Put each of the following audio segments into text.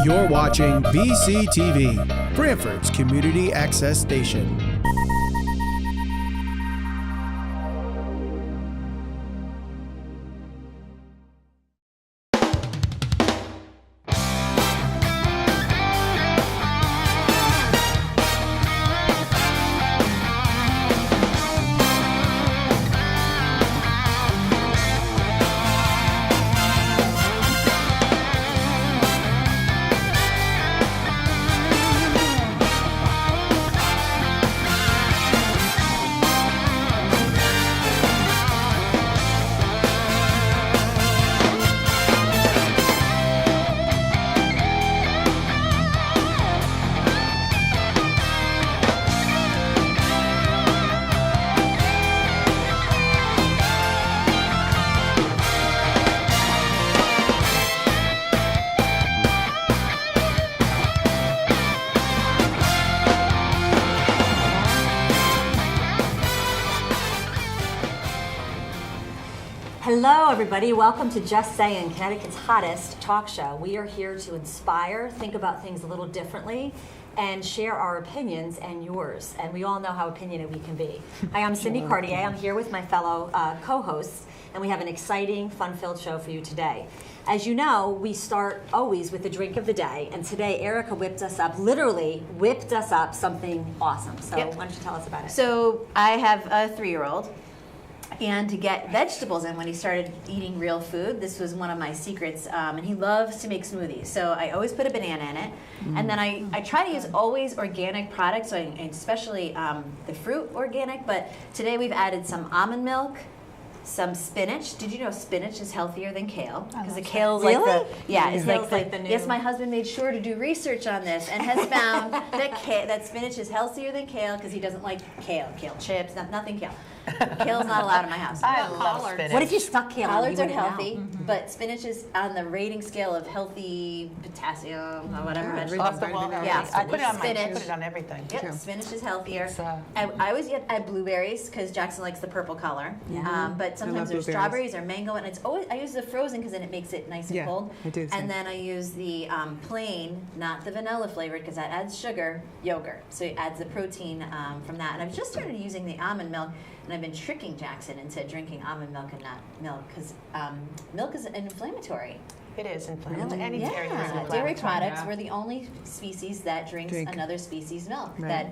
You're watching BCTV, Brantford's Community Access Station. Hello, everybody. Welcome to Just Sayin, Connecticut's hottest talk show. We are here to inspire, think about things a little differently, and share our opinions and yours. And we all know how opinionated we can be. Hi, I'm Cindy Cartier. I'm here with my fellow co-hosts, and we have an exciting, fun-filled show for you today. As you know, we start always with the drink of the day, and today Erica literally whipped us up something awesome. So Why don't you tell us about it? So I have a 3-year-old. And to get vegetables in when he started eating real food, this was one of my secrets. And he loves to make smoothies. So I always put a banana in it. And then I try to use always organic products, so especially the fruit organic. But today we've added some almond milk, some spinach. Did you know spinach is healthier than kale? Because the kale's really? It's like the new. Yes, my husband made sure to do research on this and has found that spinach is healthier than kale because he doesn't like kale chips, nothing kale. Kale's not allowed in my house. I love spinach. What if you stuck kale? Collards are healthy, but spinach is on the rating scale of healthy potassium or whatever. Off the wall. Yeah, I put it on spinach. put it on everything. Yep, spinach is healthier. It's, I always add blueberries because Jackson likes the purple color. Yeah. But sometimes there's strawberries or mango, and it's always I use the frozen because then it makes it nice and cold. I do. And then I use the plain, not the vanilla flavored, because that adds sugar, yogurt. So it adds the protein from that. And I've just started using the almond milk. And I've been tricking Jackson into drinking almond milk and not milk because milk is inflammatory. It is inflammatory. Any dairy is inflammatory. Dairy products, we're the only species that drinks another species' milk. Right.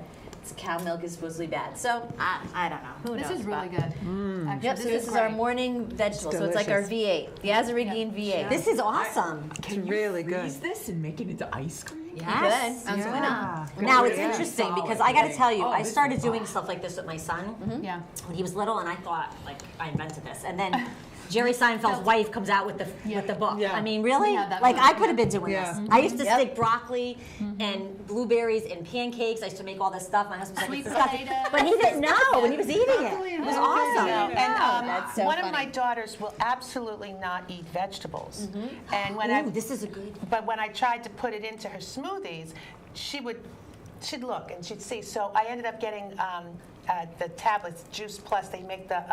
Cow milk is supposedly bad. So I don't know. Who knows? This is really good. Actually, Yep, so this is our morning vegetable. So it's like our V8, the Azarigine V8. This is awesome. It's really good. Freeze this and make it into ice cream? Yes. Good. Why not? Now it's interesting because I got to tell you, I this started is doing hot. stuff like this with my son Yeah. when he was little, and I thought like I invented this, and then Jerry Seinfeld's wife comes out with the book. Yeah. I mean, really? Yeah, that Like book, I could have been doing this. I used to Yep. stick broccoli and blueberries in pancakes. I used to make all this stuff. My husband's like, Sweet "It's disgusting." potato. But he didn't know when he was eating it. It was awesome. And That's so one of funny. my daughters will absolutely not eat vegetables. And when Ooh, this is a good. but when I tried to put it into her smoothies, she'd look and she'd see. So I ended up getting the tablets, Juice Plus. They make the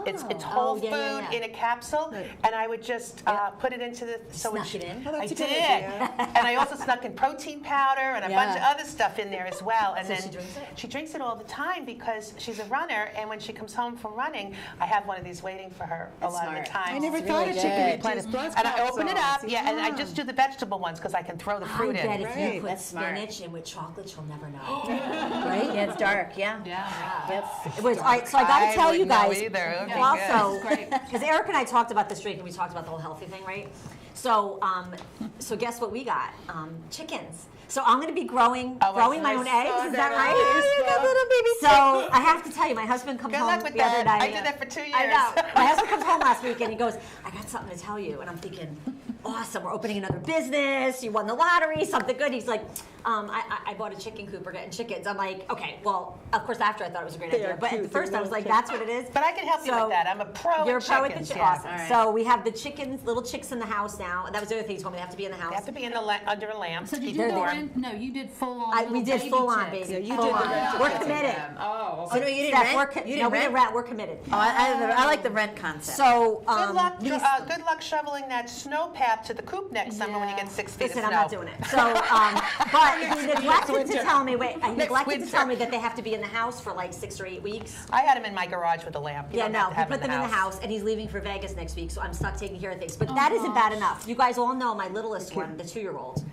it's whole Oh, yeah, food in a capsule, and I would just put it into the. So Snuck it in? Oh, I that's a did, good idea. and I also snuck in protein powder and a bunch of other stuff in there as well. And So then she drinks it? she drinks it all the time because she's a runner, and when she comes home from running, I have one of these waiting for her a lot of the time. I never It's thought really of chicken good. with Juice Plus And I open it up, capsules. and I just do the vegetable ones because I can throw the I fruit bet in. if you Right. put That's smart. spinach in with chocolate, she'll never know. Right? Yeah, it's dark. Yeah. Yeah. Yep. It was, so I got to tell you guys. Either. Also, Great. because Eric and I talked about this drink and we talked about the whole healthy thing, right? So, so guess what we got? Chickens. So I'm going to be growing my own eggs. Is that right? Yeah, you got little baby So I have to tell you, my husband comes Good home luck with the other that. night. I did that for 2 years. I know. My husband comes home last week and he goes, "I got something to tell you," and I'm thinking, awesome, we're opening another business, you won the lottery, something good. He's like, I bought a chicken coop, we're getting chickens. I'm like, okay, well, of course, after after I thought it was a great idea. But at first I was like, that's what it is. But I can help you with that. I'm a pro You're a with pro with chickens. the Yeah. chickens. Awesome. So we have the chickens, little chicks in the house now. That was the other thing you told me. They have to be in the house. They have to be in the under a lamp. So to did keep you them do warm. No, you did full on. We did full on, baby. Yeah, you Full did the on. rent We're chickens. committed. Oh, So no, you didn't Steph, rent? we're You no, didn't we didn't rent? rent. We're committed. Oh, I like the rent concept. So Good luck shoveling that snow path to the coop next summer when you get 6 feet listen, of I'm snow. not doing it. So, but he neglected to tell me. Wait, he neglected to tell me that they have to be in the house for like 6 or 8 weeks. I had him in my garage with a lamp. You Yeah, don't no, have to he have put them in the house, and he's leaving for Vegas next week, so I'm stuck taking care of things. But that isn't bad enough. You guys all know my littlest one, the 2-year-old.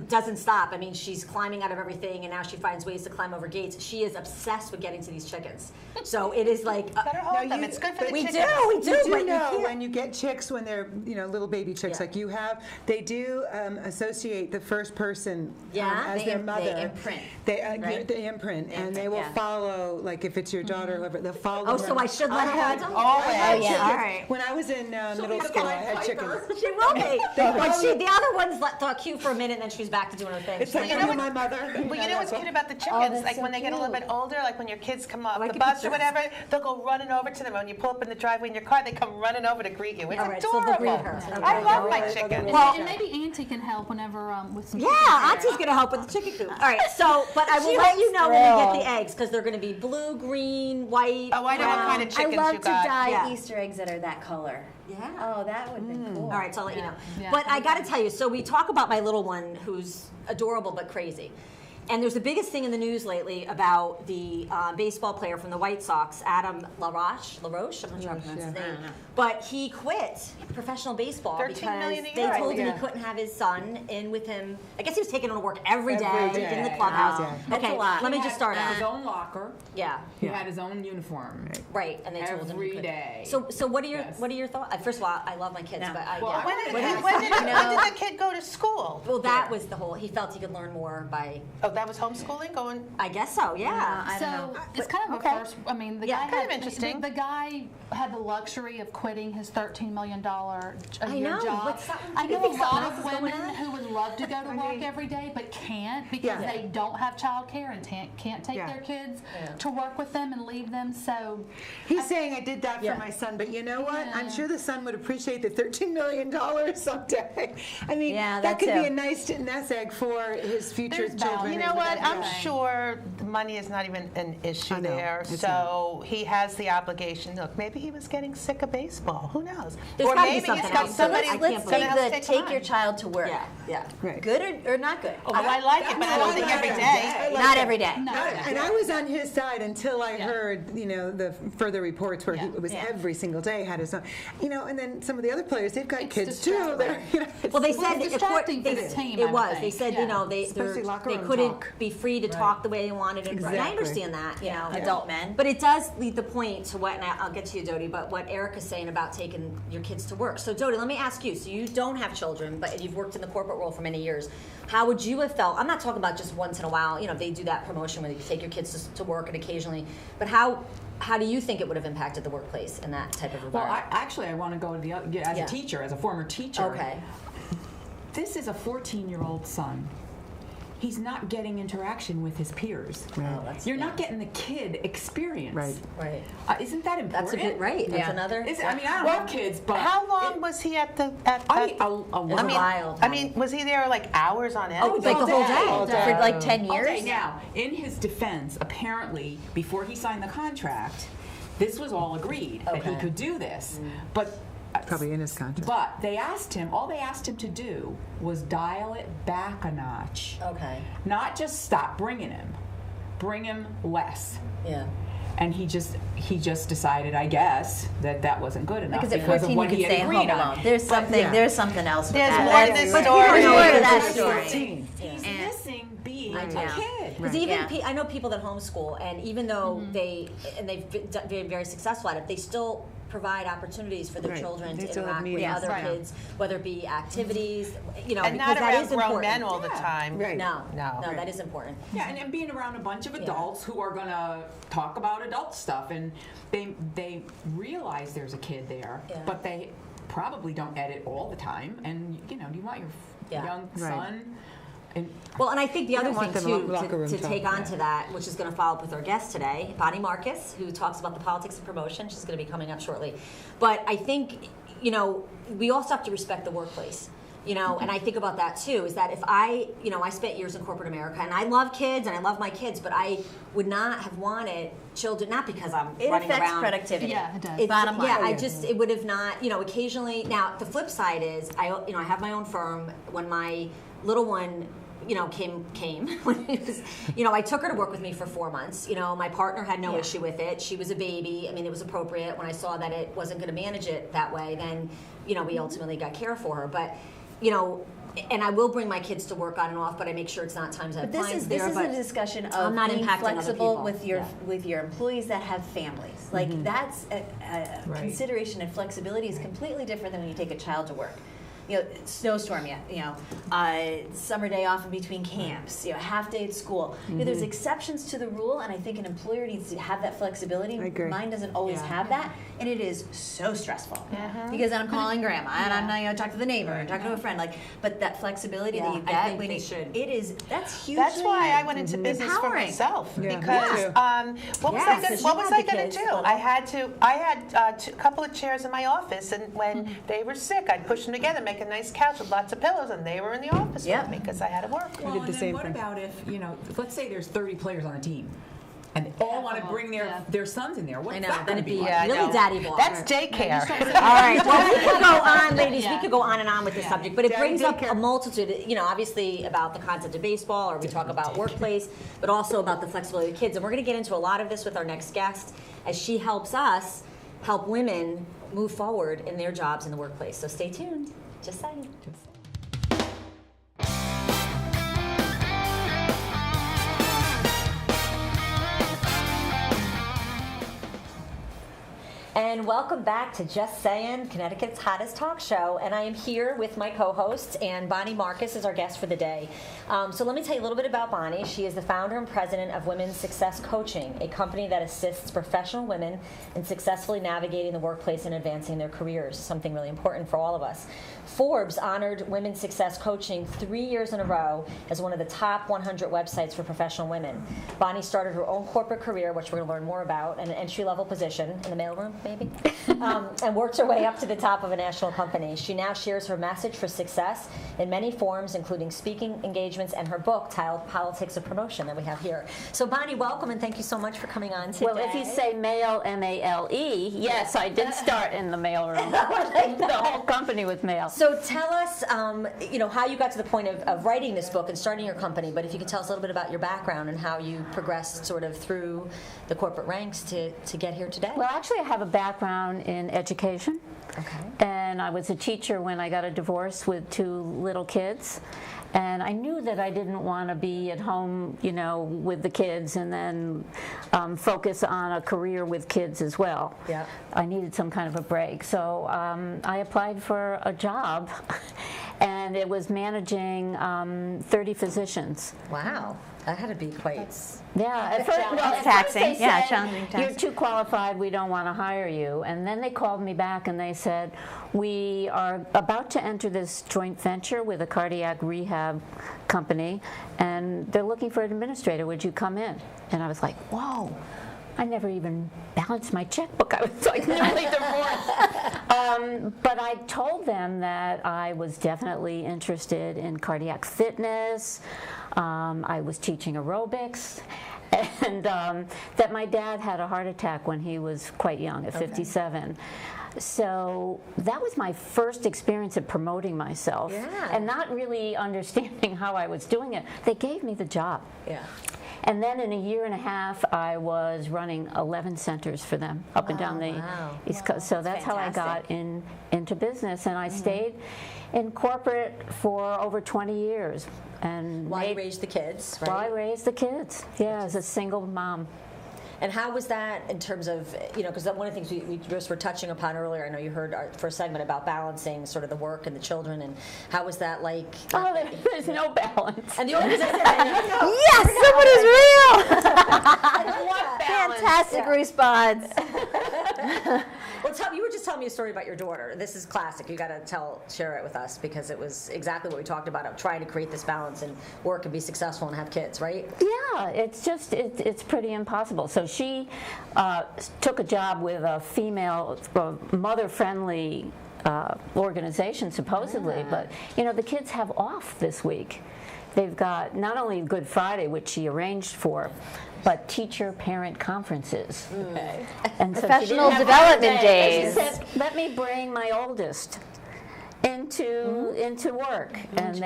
Doesn't stop. I mean, she's climbing out of everything, and now she finds ways to climb over gates. She is obsessed with getting to these chickens. So it is like Better hold them. It's good for the we chickens. do, You but do you know can't. when you get chicks, when they're little baby chicks Yeah. like you have, they do associate the first person Yeah? as They their im- mother. they imprint, right? They imprint, and they will yeah. follow. Like if it's your daughter, whoever, they'll follow. Oh, her. so I should let her hold them? Always. I had yeah. chickens. All right. When I was in middle school, I had chickens. She will be. But the other ones thought cute for a minute, and then she was back to doing her thing. It's She's like, like, you know, my mother. Well, you know what's cute about the chickens? that's Like so when they get a little cute. bit older, like when your kids come off I the can bus picture or whatever, they'll go running over to them. When you pull up in the driveway in your car, they come running over to greet you. It's All right, so adorable. they'll greet her. I Okay. love my chickens. And maybe Auntie can help whenever with some. Yeah, chickens. Auntie's gonna help with the chicken coop. All right, so, but I will let you know when we get the eggs, because they're gonna be blue, green, white. Oh, I know what kind of chickens I love you to got. dye Yeah. Easter eggs that are that color. Yeah. Oh, that would be cool. All right, so I'll let you know. Yeah. But I got to tell you, so we talk about my little one who's adorable but crazy. And there's the biggest thing in the news lately about the baseball player from the White Sox, Adam LaRoche. I'm not sure how to pronounce his name. But he quit professional baseball $13 because million a they year, I told him he think. couldn't have his son in with him. I guess he was taking him to work every day, Every day. in the clubhouse. Wow. That's Okay, a lot. let me just start His out. own locker. Yeah. He had his own uniform. Right, and they told him he Every couldn't. day. So what are your Yes. what are your thoughts? First of all, I love my kids, No. but Well, yeah. When did, What when did the kid go to school? Well, that was the whole. He felt he could learn more by. Oh, that was homeschooling? Going? I guess so. Yeah. I don't know. So it's kind of Okay. a first. I mean, the Yeah, guy kind of had, interesting. The guy had the luxury of quitting his $13 million a I year know. job. What's that- I do you know a think something lot else of is going women on? who would love to go to work every day but can't because Yeah. they don't have childcare and can't take Yeah. their kids to work with them and leave them. So He's saying I did that Yeah. for my son, but you know what? Yeah. I'm sure the son would appreciate the $13 million someday. I mean, Yeah, that that could be too. a nice nest egg for his future There's children. balance. You know what? I'm Yeah. sure the money is not even an issue I know. there. It's So he has the obligation. Look, maybe he was getting sick of baseball. Who knows? There's or gotta be maybe something he's got else. So somebody I can't Let's believe take gonna the take take your time. child to work. Yeah. Yeah. Right. Good or not good? Oh, I like it, but I don't think every day. Not every day. no. And I was on his side until I heard, the further reports where Yeah. it was Yeah. every single day had his own, and then some of the other players, they've got It's kids too. They're, Well, they Well, said it's distracting for the team, I It would was. They think. said Yeah. they Especially locker they room couldn't talk. be free to talk the way they wanted, and I Exactly. understand that. Yeah, You know, adult men. But it does lead the point to what, and I'll get to you, Dodie. But what Erica's saying about taking your kids to work. So, Dodie, let me ask you. So you don't have children, but you've worked in the corporate world for many years. How would you have felt? I'm not talking about just once in a while. They do that promotion where you take your kids to work and occasionally. But how do you think it would have impacted the workplace in that type of Well, environment? I want to go to the other, as Yeah. a teacher, as a former teacher. Okay. This is a 14-year-old son. He's not getting interaction with his peers. Oh, that's- You're yeah. not getting the kid experience. Right. Right. Isn't that important? That's a good right. That's Yeah. another. I mean, I don't have kids, but How long was he at the? At, I at- mean, a It's while. wild. I mean, was he there like hours on end? Oh, like the whole day. All day. For like 10 years? Okay, now, in his defense, apparently, before he signed the contract, this was all agreed that he Okay. could do this. But Probably in his contract. But all they asked him to do was dial it back a notch. Okay. Not just stop bringing him, bring him less. Yeah. And he just decided, I guess, that wasn't good enough Because at of 14 what you he can had stay agreed home on. alone. There's something else with There's that. more to That's- this but story. we don't know where He's that story. 14. He's And- missing being I a know. kid. Because even Yeah. I know people that homeschool, and even though they've been very successful at it, they still provide opportunities for their Right. children They to still have interact with meetings. other Right. kids, whether it be activities, and because not that around is grown important. men all the time. Right. No, No. that is important. Yeah, and being around a bunch of adults who are going to talk about adult stuff, and they realize there's a kid there, Yeah. but they probably don't edit all the time, and you want your Yeah. young Right. son Well, and I think the other don't thing want them in too, the locker room to talk. take on to that, which is going to follow up with our guest today, Bonnie Marcus, who talks about the politics of promotion. She's going to be coming up shortly. But I think, we also have to respect the workplace. And I think about that too, is that if I spent years in corporate America, and I love kids and I love my kids, but I would not have wanted children, not because I'm It running affects around. productivity. Yeah, it does. It's, Bottom line. yeah, it would have not, occasionally. Now, the flip side is, I have my own firm. When my little one, came when it was, I took her to work with me for 4 months. My partner had no issue with it. She was a baby. I mean, it was appropriate. When I saw that it wasn't going to manage it that way, then, we ultimately got care for her. But, and I will bring my kids to work on and off, but I make sure it's not times I have But this clients is there. a discussion of I'm not being impacting other flexible people. with your employees that have families. Like that's a consideration, and flexibility is completely different than when you take a child to work. Snowstorm, summer day off in between camps, half day at school. There's exceptions to the rule, and I think an employer needs to have that flexibility. I agree. Mine doesn't always have that, and it is so stressful because then I'm calling grandma and I'm not talk to the neighbor and talk to a friend. But that flexibility that you I get think when they should. that's huge. That's why I went into business for empowering. myself, Yeah, me because too. what was Yeah, I gonna, so what she was had I the going to kids, do? but- I had a couple of chairs in my office, and when they were sick, I'd push them together, make a nice couch with lots of pillows, and they were in the office Yep. with me because I had to work. Well, did and the then same what thing. about if, let's say there's 30 players on a team, and they all want to bring their sons in there. What's I know, that then going it'd to be be like? Yeah, I really know. daddy ball. That's daycare. All right. Well, we could go on, ladies. We could go on and on with this subject, but it Daddy brings up daycare. a multitude. Obviously about the concept of baseball, or we talk about workplace, but also about the flexibility of kids. And we're going to get into a lot of this with our next guest, as she helps us help women move forward in their jobs in the workplace. So stay tuned. Just saying. And welcome back to Just Sayin, Connecticut's hottest talk show. And I am here with my co-hosts, and Bonnie Marcus is our guest for the day. So let me tell you a little bit about Bonnie. She is the founder and president of Women's Success Coaching, a company that assists professional women in successfully navigating the workplace and advancing their careers, something really important for all of us. Forbes honored Women's Success Coaching 3 years in a row as one of the top 100 websites for professional women. Bonnie started her own corporate career, which we're going to learn more about, in an entry-level position in the mailroom, maybe, and worked her way up to the top of a national company. She now shares her message for success in many forms, including speaking engagements and her book titled Politics of Promotion that we have here. So Bonnie, welcome, and thank you so much for coming on today. Well, if you say male, M-A-L-E, yes, I did start in the mailroom. The whole company was mail. So tell us, how you got to the point of writing this book and starting your company, but if you could tell us a little bit about your background and how you progressed sort of through the corporate ranks to get here today. Well, actually, I have a background in education. Okay. And I was a teacher when I got a divorce with 2 little kids. And I knew that I didn't want to be at home, with the kids and then focus on a career with kids as well. Yeah. I needed some kind of a break. So I applied for a job, and it was managing 30 physicians. Wow. That had to be quite... Yeah, at first, It's taxing. they Yeah, said, challenging taxing. You're too qualified, we don't want to hire you. And then they called me back and they said, we are about to enter this joint venture with a cardiac rehab company, and they're looking for an administrator. Would you come in? And I was like, whoa. I never even balanced my checkbook. I was like newly divorced. But I told them that I was definitely interested in cardiac fitness. I was teaching aerobics. And that my dad had a heart attack when he was quite young, at 57. So that was my first experience of promoting myself, and not really understanding how I was doing it. They gave me the job. Yeah. And then in a year and a half, I was running 11 centers for them up and down the East Coast. So that's how I got into business. And I stayed in corporate for over 20 years. And While you raised the kids, right? While I raised the kids, yeah, as a single mom. And how was that in terms of, because one of the things we just were touching upon earlier, I know you heard our first segment about balancing sort of the work and the children, and how was that like? Oh, there's no balance. And the only reason I said Yes, someone is real. What balance? Fantastic response. Well, you were just telling me a story about your daughter. This is classic. You got to share it with us because it was exactly what we talked about of trying to create this balance and work and be successful and have kids, right? Yeah, it's just, it's pretty impossible. So she took a job with a female, mother-friendly organization, supposedly, but, you know, the kids have off this week. They've got not only Good Friday, which she arranged for, but teacher-parent conferences. Okay. And so Professional development she days. said, let me bring my oldest into work. And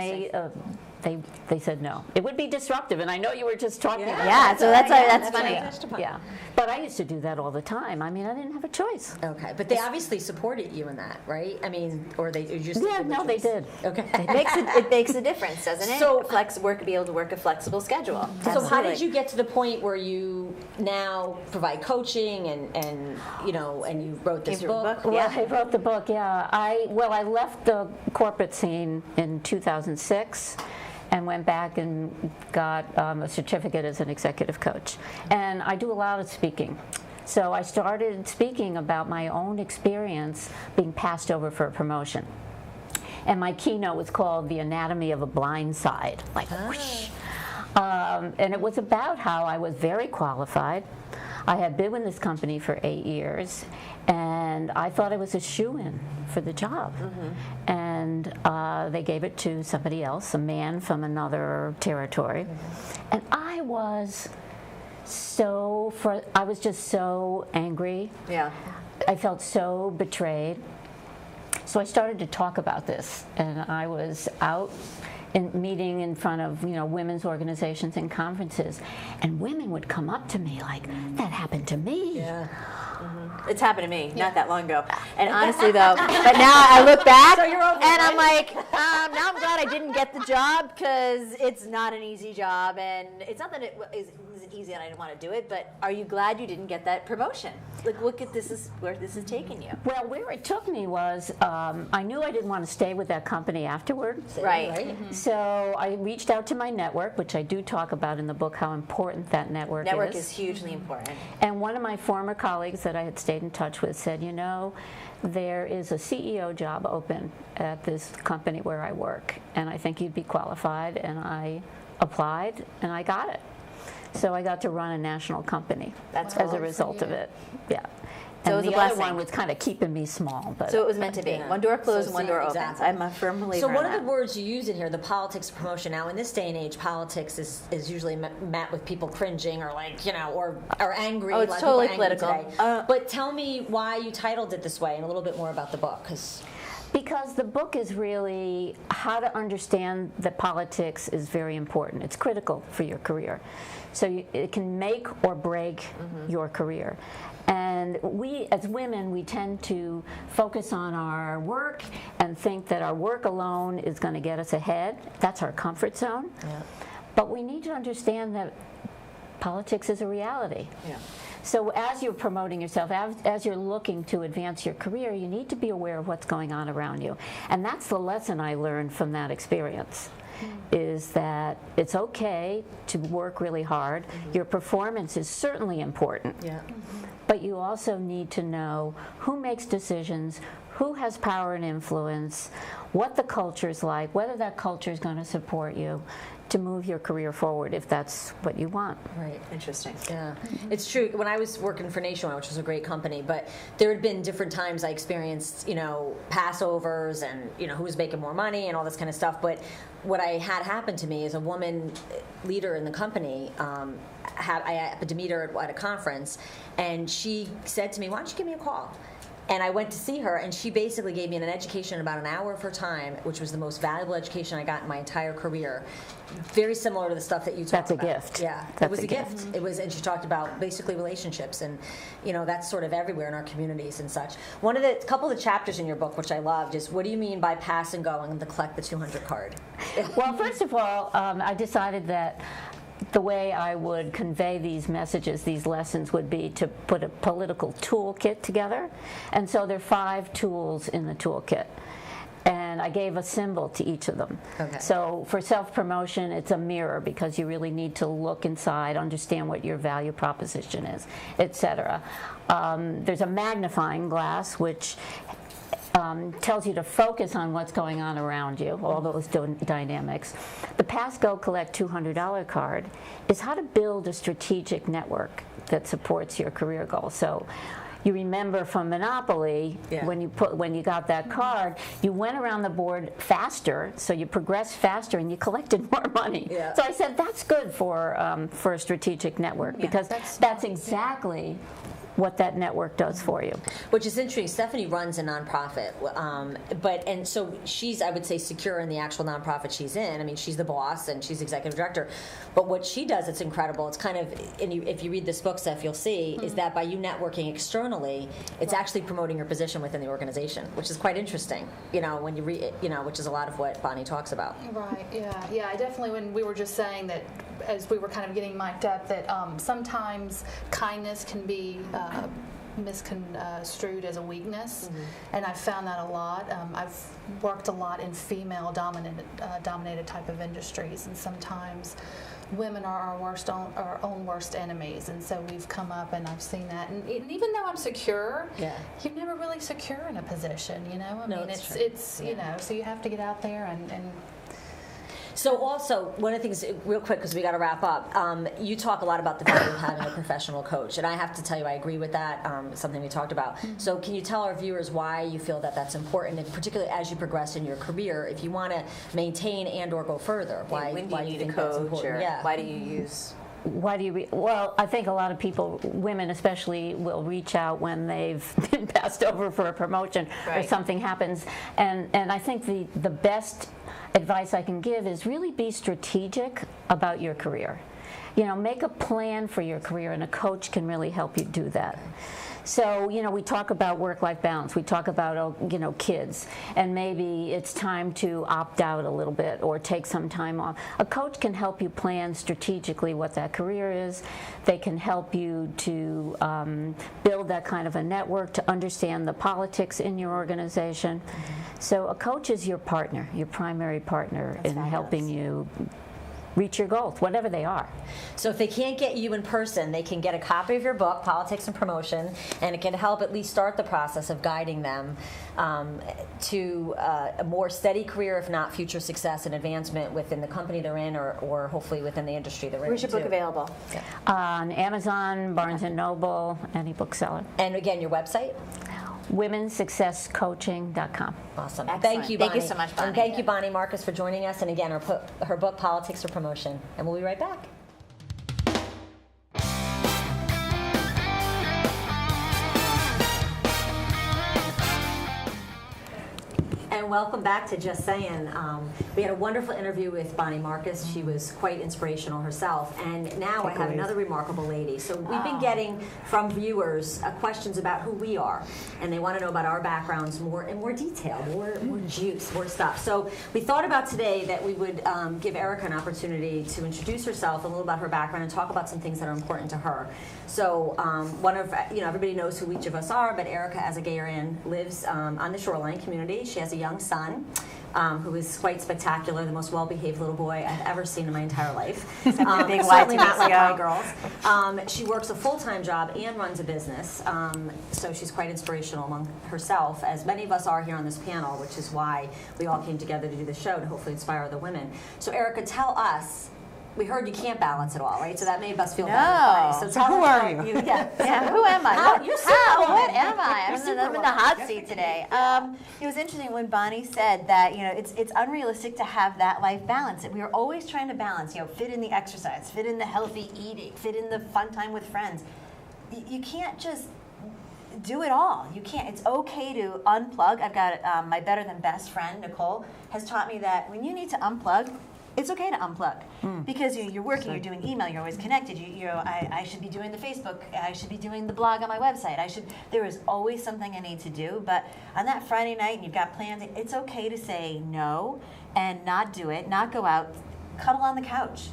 they said no. It would be disruptive, and I know you were just talking about Yeah, that. so that's funny. Yeah, but I used to do that all the time. I mean, I didn't have a choice. Okay, but they obviously supported you in that, right? I mean, or they just Yeah, no, they did. Okay. It makes a difference, doesn't it? So- Be able to work a flexible schedule. So how did you get to the point where you now provide coaching and you know, and you wrote this Gave your book? book? Well, I wrote the book, yeah. I left the corporate scene in 2006 and went back and got a certificate as an executive coach. And I do a lot of speaking. So I started speaking about my own experience being passed over for a promotion. And my keynote was called The Anatomy of a Blind Side, like whoosh. And it was about how I was very qualified. I had been with this company for 8 years, and I thought I was a shoo-in for the job. And they gave it to somebody else, a man from another territory. And I was just so angry. Yeah. I felt so betrayed. So I started to talk about this, and I was out meeting in front of, you know, women's organizations and conferences, and women would come up to me like, that happened to me. Yeah. It's happened to me not that long ago. And honestly, though, but now I look back and I'm like, now I'm glad I didn't get the job because it's not an easy job. And it's not that it isn't easy and I didn't want to do it, but are you glad you didn't get that promotion? Like, look at this is where this is taking you. Well, where it took me was I knew I didn't want to stay with that company afterward. Right. So I reached out to my network, which I do talk about in the book, how important that network Network is hugely important. And one of my former colleagues that I had stayed in touch with said, you know, there is a CEO job open at this company where I work, and I think you'd be qualified. And I applied, and I got it. So I got to run a national company as a result of it. Yeah. So it And was the a other blessing. one was kind of keeping me small. But So it was meant to be. One door closed, So one see, door opens. exactly. I'm a firm believer So one in of the that. words you use in here, the politics of promotion. Now, in this day and age, politics is usually met with people cringing or like, you know, or angry. Oh, it's A lot of people totally are angry political. today. But tell me why you titled it this way and a little bit more about the book, because the book is really how to understand that politics is very important. It's critical for your career. So it can make or break your career. And we, as women, we tend to focus on our work and think that our work alone is going to get us ahead. That's our comfort zone. Yeah. But we need to understand that politics is a reality. Yeah. So as you're promoting yourself, as you're looking to advance your career, you need to be aware of what's going on around you. And that's the lesson I learned from that experience, is that it's okay to work really hard. Your performance is certainly important. Yeah. But you also need to know who makes decisions, who has power and influence, what the culture's like, whether that culture is going to support you to move your career forward if that's what you want. Right. Interesting. Yeah, it's true. When I was working for Nationwide, which was a great company, but there had been different times I experienced, you know, Passovers and, you know, who was making more money and all this kind of stuff. But what I had happen to me is a woman leader in the company. I happened to meet her at a conference, and she said to me, "Why don't you give me a call?" And I went to see her, and she basically gave me an education in about an hour of her time, which was the most valuable education I got in my entire career. Very similar to the stuff that you talked That's a about. gift. Yeah, it That's was a a gift. It was, and she talked about basically relationships, and you know that's sort of everywhere in our communities and such. One of the couple of the chapters in your book, which I loved, is what do you mean by pass and go and the collect the 200 card? Well, first of all, I decided that the way I would convey these messages, these lessons, would be to put a political toolkit together. And so there are 5 tools in the toolkit. And and I gave a symbol to each of them. Okay. So for self-promotion, it's a mirror because you really need to look inside, understand what your value proposition is, etc. There's a magnifying glass, which tells you to focus on what's going on around you, all those dynamics. The Pass, Go, Collect $200 card is how to build a strategic network that supports your career goals. So you remember from Monopoly, when you got that card, you went around the board faster, so you progressed faster and you collected more money. Yeah. So I said that's good for a strategic network because that's exactly what that network does for you. Which is interesting. Stephanie runs a nonprofit, and so she's, I would say, secure in the actual nonprofit she's in. I mean, she's the boss and she's executive director. But what she does, it's incredible. It's kind of, and if you read this book, Steph, you'll see, is that by you networking externally, it's actually promoting your position within the organization, which is quite interesting. When you read, which is a lot of what Bonnie talks about. Right. Yeah. I definitely. When we were just saying that, as we were kind of getting mic'd up, that sometimes kindness can be misconstrued as a weakness, and I've found that a lot. I've worked a lot in female-dominated type of industries, and sometimes women are our own worst enemies, and so we've come up, and I've seen that. And even though I'm secure, you're never really secure in a position, I mean, it's so you have to get out there and So also, one of the things, real quick, because we got to wrap up, you talk a lot about the value of having a professional coach, and I have to tell you, I agree with that, something we talked about. So can you tell our viewers why you feel that that's important, and particularly as you progress in your career, if you want to maintain and or go further, why when do why you do you need a think that's coach, important? or why do you use... Why do you well, I think a lot of people, women especially, will reach out when they've been passed over for a promotion or something happens. And I think the best advice I can give is really be strategic about your career. Make a plan for your career, and a coach can really help you do that. So, we talk about work-life balance. We talk about, kids, and maybe it's time to opt out a little bit or take some time off. A coach can help you plan strategically what that career is. They can help you to build that kind of a network, to understand the politics in your organization. So a coach is your partner, your primary partner in helping you reach your goals, whatever they are. So if they can't get you in person, they can get a copy of your book, Politics and Promotion, and it can help at least start the process of guiding them to a more steady career, if not future success and advancement within the company they're in, or hopefully within the industry they're in. Where's your book available? On Amazon, Barnes & Noble, any bookseller. And again, your website? WomenSuccessCoaching.com. Awesome. Excellent. Thank you, Bonnie. Thank you so much, Bonnie. And thank you, Bonnie Marcus, for joining us. And again, her book, Politics for Promotion. And we'll be right back. And welcome back to Just Sayin'. We had a wonderful interview with Bonnie Marcus. She was quite inspirational herself. And now I have another remarkable lady. So we've been getting from viewers questions about who we are. And they want to know about our backgrounds in more detail, more juice, more stuff. So we thought about today that we would give Erica an opportunity to introduce herself, a little about her background, and talk about some things that are important to her. So everybody knows who each of us are, but Erica, as a Gayaran, lives on the Shoreline community. She has a young son who is quite spectacular, the most well-behaved little boy I've ever seen in my entire life. Certainly not like my girls. She works a full-time job and runs a business, so she's quite inspirational among herself, as many of us are here on this panel, which is why we all came together to do the show, to hopefully inspire other women. So Erica, tell us, we heard you can't balance it all, right? So that made us feel better. So who are you? Who am I? What am I? I'm in the hot seat today. It was interesting when Bonnie said that it's unrealistic to have that life balance. We are always trying to balance, fit in the exercise, fit in the healthy eating, fit in the fun time with friends. You can't just do it all. You can't. It's okay to unplug. I've got my better than best friend Nicole has taught me that when you need to unplug, it's okay to unplug because you're working, you're doing email, you're always connected. I should be doing the Facebook, I should be doing the blog on my website. There is always something I need to do. But on that Friday night, and you've got plans, it's okay to say no and not do it, not go out, cuddle on the couch,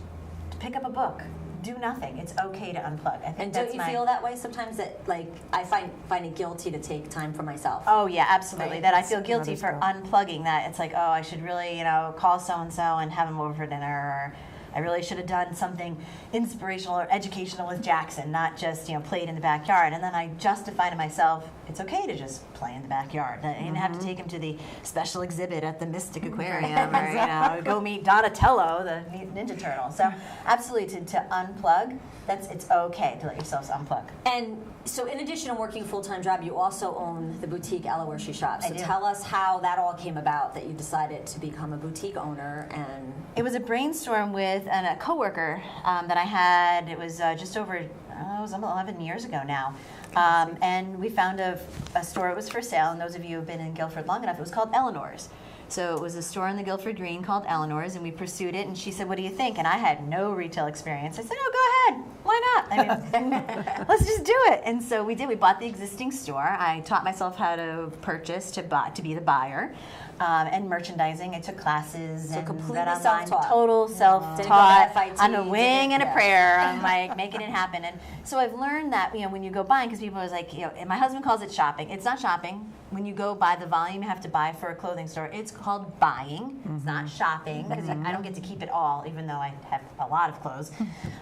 pick up a book, do nothing. It's okay to unplug. I think And that's don't you feel that way sometimes that, like, I find it guilty to take time for myself? Oh yeah, absolutely. Right. That I feel guilty Mother's for girl. unplugging that. It's like, oh, I should really, call so-and-so and have him over for dinner, or I really should have done something inspirational or educational with Jackson, not just, played in the backyard. And then I justify to myself, it's okay to just play in the backyard. I didn't have to take him to the special exhibit at the Mystic Aquarium, or, go meet Donatello, the Ninja Turtle. So absolutely, to unplug, it's okay to let yourselves unplug. And so in addition to working a full-time job, you also own the boutique Ella Where She Shops. So I do. tell us how that all came about, that you decided to become a boutique owner. And It was a brainstorm with a coworker that I had. It was just over, it was 11 years ago now. And we found a store. It was for sale, and those of you who have been in Guilford long enough, it was called Eleanor's. So it was a store in the Guilford Green called Eleanor's, and we pursued it, and she said, what do you think? And I had no retail experience. I said, oh, go ahead. Why not? I mean, let's just do it. And so we did. We bought the existing store. I taught myself how to purchase, to be the buyer. And merchandising. I took classes and completely read online. self-taught. Total Didn't go self-taught to FIT, on a wing and a yeah. prayer. I'm like making it happen. And so I've learned that when you go buying, because people are like, and my husband calls it shopping. It's not shopping. When you go buy the volume you have to buy for a clothing store, it's called buying. It's not shopping, because I don't get to keep it all, even though I have a lot of clothes.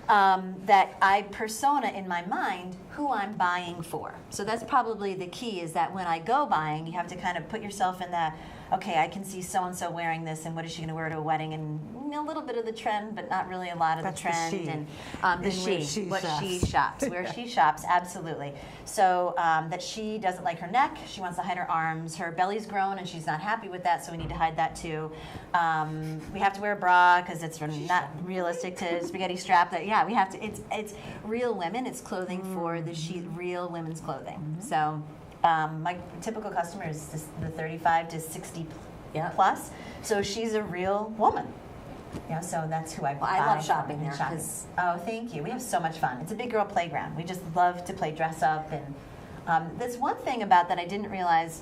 That I persona in my mind who I'm buying for. So that's probably the key, is that when I go buying, you have to kind of put yourself in that, okay, I can see so-and-so wearing this, and what is she going to wear to a wedding, and a little bit of the trend, but not really a lot of That's the the trend. she. And Where she she shops. where she shops, absolutely. So that she doesn't like her neck, she wants to hide her arms, her belly's grown, and she's not happy with that, so we need to hide that too. We have to wear a bra, because it's not realistic to spaghetti strap that. Yeah, we have to. It's real women. It's clothing for the real women's clothing. So. My typical customer is the 35 to 60 plus, so she's a real woman. So that's who I buy. I love from shopping and there, shopping. 'cause- Oh, thank you. We have so much fun. It's a big girl playground. We just love to play dress up, and there's one thing about that I didn't realize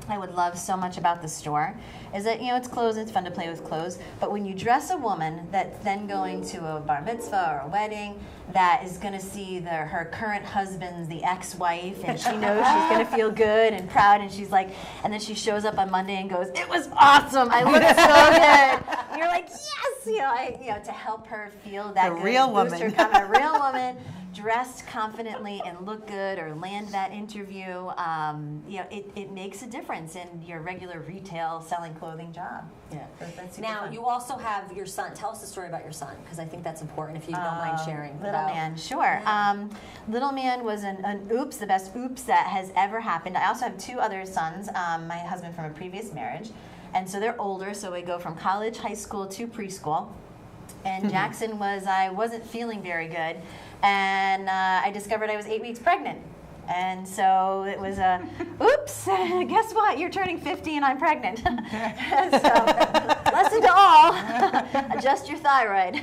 I would love so much about the store is that, it's clothes, it's fun to play with clothes, but when you dress a woman that's then going to a bar mitzvah or a wedding that is going to see her current husband's, the ex-wife, and she knows she's going to feel good and proud, and she's like, and then she shows up on Monday and goes, it was awesome, I look so good. And you're like, yes, to help her feel that A good, real boost her woman. confidence. A real woman, dressed confidently and look good, or land that interview, it makes a difference in your regular retail selling clothing job. Yeah. That's super Now, fun. you also have your son. Tell us the story about your son, because I think that's important, if you don't mind sharing. Little about- man, sure. Little man was an oops, the best oops that has ever happened. I also have two other sons, my husband from a previous marriage, and so they're older, so we go from college, high school to preschool. And Jackson I wasn't feeling very good, and I discovered I was 8 weeks pregnant. And so it was oops, guess what? You're turning 50 and I'm pregnant. So, lesson to all, adjust your thyroid.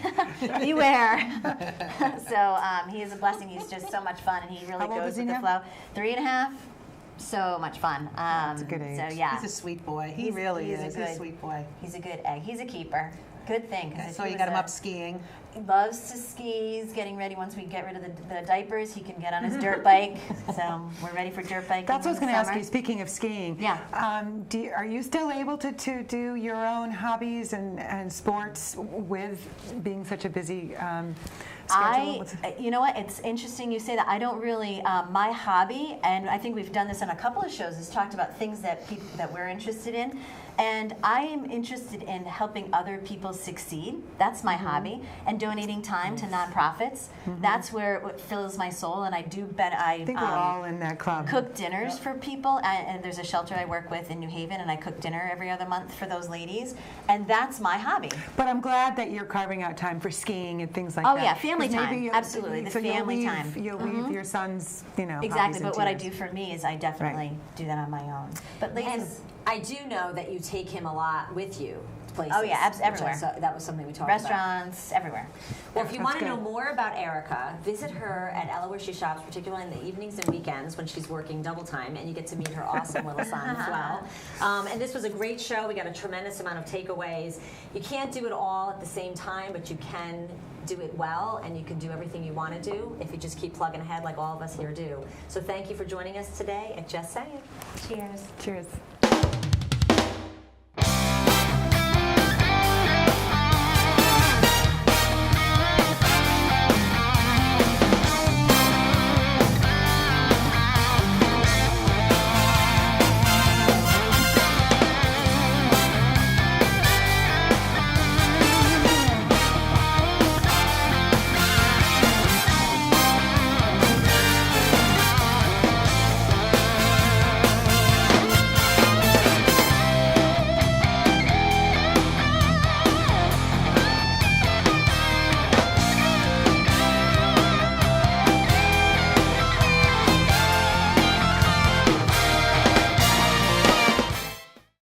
Beware. So he is a blessing. He's just so much fun, and he really How old goes is he with the now? flow. 3.5. So much fun. That's a good age. So yeah. He's a sweet boy. He He's- really he's is. a He's good- a sweet boy. He's a good egg. He's a keeper. Good thing. 'Cause if So he you was got him a- up skiing. He loves to ski. He's getting ready. Once we get rid of the diapers, he can get on his dirt bike. So we're ready for dirt biking. That's what I was in going the to ask summer. you. Speaking of skiing, Yeah. Are you still able to do your own hobbies and sports with being such a busy schedule? You know what? It's interesting you say that. I don't really. My hobby, and I think we've done this on a couple of shows, is talked about things that we're interested in. And I am interested in helping other people succeed. That's my hobby. And donating time to nonprofits. That's where it fills my soul. And I think we're all in that club. cook dinners for people, and there's a shelter I work with in New Haven, and I cook dinner every other month for those ladies, and that's my hobby. But I'm glad that you're carving out time for skiing and things like Oh, that. yeah, family 'Cause maybe time. you'll- Absolutely, the so you'll family leave- time. You'll leave your son's, Exactly, hobbies but into what I yours. do for me is I definitely do that on my own. But And ladies, I do know that you take him a lot with you to places. oh yeah, which everywhere. So that was something we talked about. Restaurants, everywhere. Well, if you want to good. know more about Erica, visit her at Ella where she shops, particularly in the evenings and weekends when she's working double time, and you get to meet her awesome little son as well. And this was a great show. We got a tremendous amount of takeaways. You can't do it all at the same time, but you can do it well, and you can do everything you want to do if you just keep plugging ahead like all of us here do. So thank you for joining us today at Just Saying. Cheers. Cheers.